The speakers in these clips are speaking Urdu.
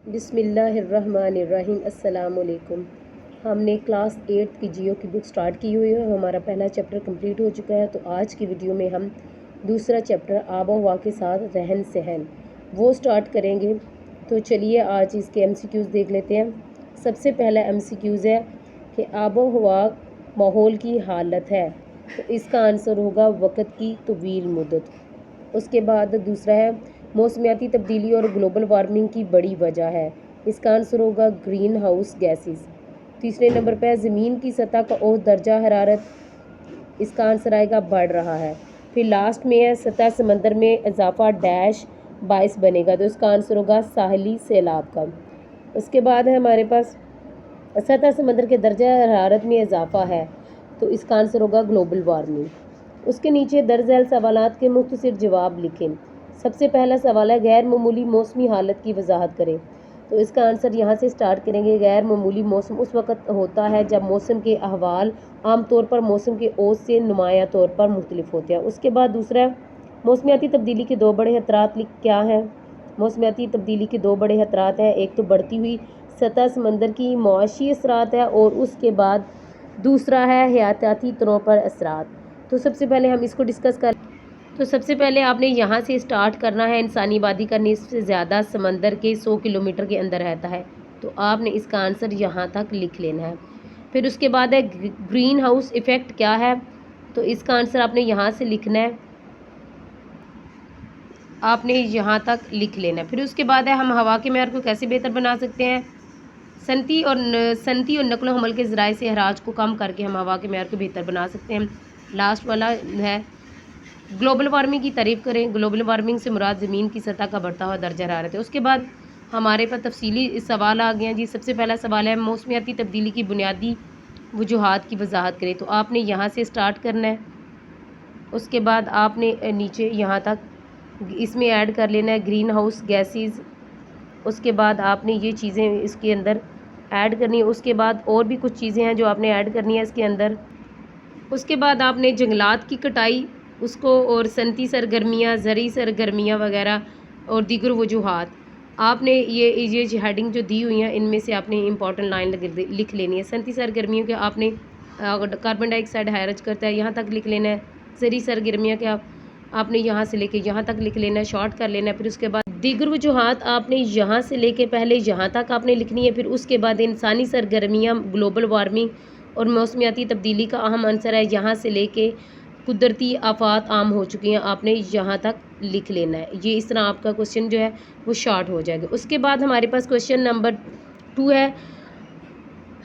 بسم اللہ الرحمن الرحیم۔ السلام علیکم۔ ہم نے کلاس 8 کی جیو کی بک سٹارٹ کی ہوئی ہے، ہمارا پہلا چیپٹر کمپلیٹ ہو چکا ہے۔ تو آج کی ویڈیو میں ہم دوسرا چیپٹر آب و ہوا کے ساتھ رہن سہن وہ سٹارٹ کریں گے۔ تو چلیے آج اس کے ایم سی کیوز دیکھ لیتے ہیں۔ سب سے پہلا ایم سی کیوز ہے کہ آب و ہوا ماحول کی حالت ہے، تو اس کا آنسر ہوگا وقت کی طویل مدت۔ اس کے بعد دوسرا ہے موسمیاتی تبدیلی اور گلوبل وارمنگ کی بڑی وجہ ہے، اس کا آنسر ہوگا گرین ہاؤس گیسز۔ تیسرے نمبر پہ زمین کی سطح کا اوسط درجہ حرارت، اس کا آنسر آئے گا بڑھ رہا ہے۔ پھر لاسٹ میں ہے سطح سمندر میں اضافہ ڈیش باعث بنے گا، تو اس کا آنسر ہوگا ساحلی سیلاب کا۔ اس کے بعد ہے ہمارے پاس سطح سمندر کے درجہ حرارت میں اضافہ ہے، تو اس کا آنسر ہوگا گلوبل وارمنگ۔ اس کے نیچے درج ذیل سوالات کے مختصر جواب لکھیں۔ سب سے پہلا سوال ہے غیر معمولی موسمی حالت کی وضاحت کریں، تو اس کا آنسر یہاں سے سٹارٹ کریں گے۔ غیر معمولی موسم اس وقت ہوتا ہے جب موسم کے احوال عام طور پر موسم کے اوج سے نمایاں طور پر مختلف ہوتے ہیں۔ اس کے بعد دوسرا ہے موسمیاتی تبدیلی کے دو بڑے خطرات کیا ہیں۔ موسمیاتی تبدیلی کے دو بڑے خطرات ہیں، ایک تو بڑھتی ہوئی سطح سمندر کی معاشی اثرات ہے، اور اس کے بعد دوسرا ہے حیاتیاتی طور پر اثرات۔ تو سب سے پہلے ہم اس کو ڈسکس کر تو سب سے پہلے آپ نے یہاں سے سٹارٹ کرنا ہے۔ انسانی آبادی کا نصف سے زیادہ سمندر کے 100 کلومیٹر کے اندر رہتا ہے، تو آپ نے اس کا آنسر یہاں تک لکھ لینا ہے۔ پھر اس کے بعد ہے گرین ہاؤس ایفیکٹ کیا ہے، تو اس کا آنسر آپ نے یہاں سے لکھنا ہے، آپ نے یہاں تک لکھ لینا ہے۔ پھر اس کے بعد ہے ہم ہوا کے معیار کو کیسے بہتر بنا سکتے ہیں۔ صنعتی اور نقل و حمل کے ذرائع سے اخراج کو کم کر کے ہم ہوا کے معیار کو بہتر بنا سکتے ہیں۔ لاسٹ والا ہے گلوبل وارمنگ کی تعریف کریں۔ گلوبل وارمنگ سے مراد زمین کی سطح کا بڑھتا ہوا درجہ حرارت ہے۔ اس کے بعد ہمارے پاس تفصیلی سوال آ گئے ہیں جی۔ سب سے پہلا سوال ہے موسمیاتی تبدیلی کی بنیادی وجوہات کی وضاحت کریں، تو آپ نے یہاں سے سٹارٹ کرنا ہے۔ اس کے بعد آپ نے نیچے یہاں تک اس میں ایڈ کر لینا ہے گرین ہاؤس گیسز۔ اس کے بعد آپ نے یہ چیزیں اس کے اندر ایڈ کرنی ہے۔ اس کے بعد اور بھی کچھ چیزیں ہیں جو آپ نے ایڈ کرنی ہے اس کے اندر۔ اس کے بعد آپ نے جنگلات کی کٹائی اس کو اور صنعتی سرگرمیاں، زرعی سرگرمیاں وغیرہ اور دیگر وجوہات، آپ نے یہ ہیڈنگ جو دی ہوئی ہیں ان میں سے آپ نے امپورٹنٹ لائن لکھ لینی ہے۔ صنعتی سرگرمیوں کے آپ نے کاربن ڈائی آکسائڈ حرج کرتا ہے یہاں تک لکھ لینا ہے۔ زرعی سرگرمیاں کے آپ نے یہاں سے لے کے یہاں تک لکھ لینا ہے، شارٹ کر لینا ہے۔ پھر اس کے بعد دیگر وجوہات آپ نے یہاں سے لے کے پہلے یہاں تک آپ نے لکھنی ہے۔ پھر اس کے بعد انسانی سرگرمیاں، گلوبل وارمنگ اور موسمیاتی تبدیلی کا اہم عنصر ہے، یہاں سے لے کے قدرتی آفات عام ہو چکی ہیں، آپ نے یہاں تک لکھ لینا ہے۔ یہ اس طرح آپ کا کوشچن جو ہے وہ شارٹ ہو جائے گا۔ اس کے بعد ہمارے پاس کوشچن نمبر 2 ہے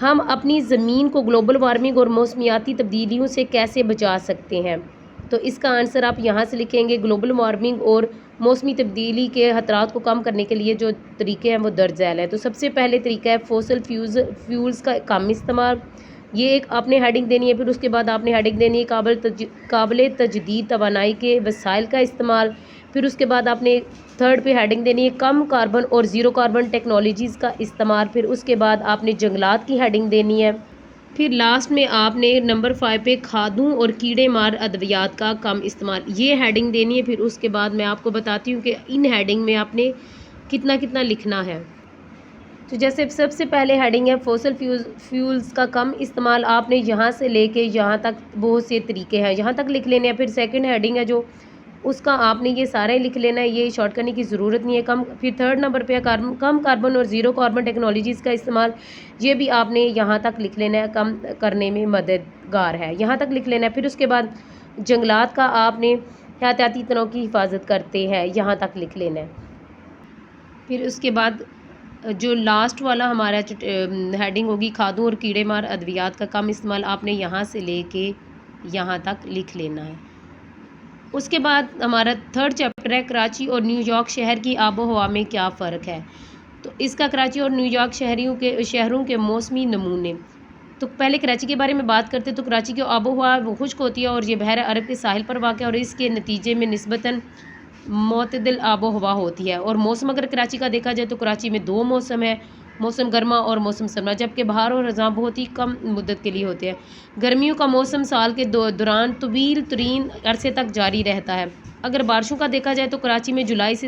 ہم اپنی زمین کو گلوبل وارمنگ اور موسمیاتی تبدیلیوں سے کیسے بچا سکتے ہیں، تو اس کا آنسر آپ یہاں سے لکھیں گے۔ گلوبل وارمنگ اور موسمی تبدیلی کے خطرات کو کم کرنے کے لیے جو طریقے ہیں وہ درج ذیل ہیں۔ تو سب سے پہلے طریقہ ہے فوسل فیولز کا کم استعمال، یہ ایک آپ نے ہیڈنگ دینی ہے۔ پھر اس کے بعد آپ نے ہیڈنگ دینی ہے قابل تجدید توانائی کے وسائل کا استعمال۔ پھر اس کے بعد آپ نے تھرڈ پہ ہیڈنگ دینی ہے کم کاربن اور زیرو کاربن ٹیکنالوجیز کا استعمال۔ پھر اس کے بعد آپ نے جنگلات کی ہیڈنگ دینی ہے۔ پھر لاسٹ میں آپ نے نمبر 5 پہ کھادوں اور کیڑے مار ادویات کا کم استعمال، یہ ہیڈنگ دینی ہے۔ پھر اس کے بعد میں آپ کو بتاتی ہوں کہ ان ہیڈنگ میں آپ نے کتنا کتنا لکھنا ہے۔ تو جیسے سب سے پہلے ہیڈنگ ہے فوسل فیولز کا کم استعمال، آپ نے یہاں سے لے کے یہاں تک بہت سے طریقے ہیں یہاں تک لکھ لینے ہیں۔ پھر سیکنڈ ہیڈنگ ہے جو اس کا آپ نے یہ سارے لکھ لینا ہے، یہ شارٹ کرنے کی ضرورت نہیں ہے۔ پھر تھرڈ نمبر پہ کم کاربن اور زیرو کاربن ٹیکنالوجیز کا استعمال، یہ بھی آپ نے یہاں تک لکھ لینا ہے، کم کرنے میں مددگار ہے، یہاں تک لکھ لینا ہے۔ پھر اس کے بعد جنگلات کا آپ نے حیاتیاتی تنوع کی حفاظت کرتے ہیں، یہاں تک لکھ لینا ہے۔ پھر اس کے بعد جو لاسٹ والا ہمارا ہیڈنگ ہوگی کھادوں اور کیڑے مار ادویات کا کم استعمال، آپ نے یہاں سے لے کے یہاں تک لکھ لینا ہے۔ اس کے بعد ہمارا تھرڈ چیپٹر ہے کراچی اور نیو یارک شہر کی آب و ہوا میں کیا فرق ہے، تو اس کا کراچی اور نیو یارک شہروں کے موسمی نمونے۔ تو پہلے کراچی کے بارے میں بات کرتے تو کراچی کی آب و ہوا خشک ہوتی ہے اور یہ بحر عرب کے ساحل پر واقع ہے، اور اس کے نتیجے میں نسبتاً معتدل آب و ہوا ہوتی ہے۔ اور موسم اگر کراچی کا دیکھا جائے تو کراچی میں 2 موسم ہے، موسم گرما اور موسم سرما، جبکہ بہار اور خزاں بہت ہی کم مدت کے لیے ہوتے ہیں۔ گرمیوں کا موسم سال کے دوران طویل ترین عرصے تک جاری رہتا ہے۔ اگر بارشوں کا دیکھا جائے تو کراچی میں جولائی سے